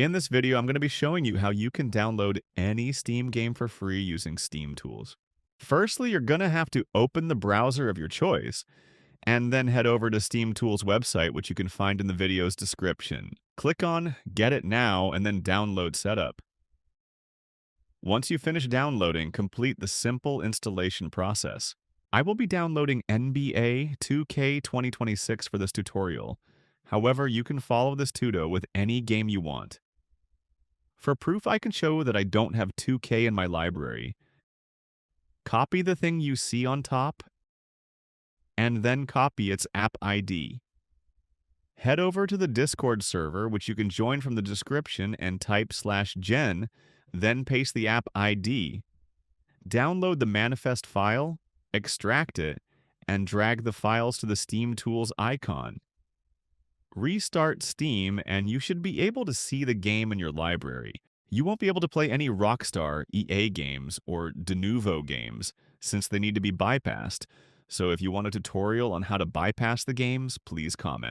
In this video, I'm going to be showing you how you can download any Steam game for free using Steam Tools. Firstly, you're going to have to open the browser of your choice and then head over to Steam Tools website, which you can find in the video's description. Click on Get It Now and then Download Setup. Once you finish downloading, complete the simple installation process. I will be downloading NBA 2K 2026 for this tutorial. However, you can follow this tuto with any game you want. For proof, I can show that I don't have 2K in my library. Copy the thing you see on top, and then copy its app ID. Head over to the Discord server, which you can join from the description, and type /gen, then paste the app ID. Download the manifest file, extract it, and drag the files to the Steam Tools icon. Restart Steam, and you should be able to see the game in your library. You won't be able to play any Rockstar, EA games, or Denuvo games, since they need to be bypassed. So if you want a tutorial on how to bypass the games, please comment.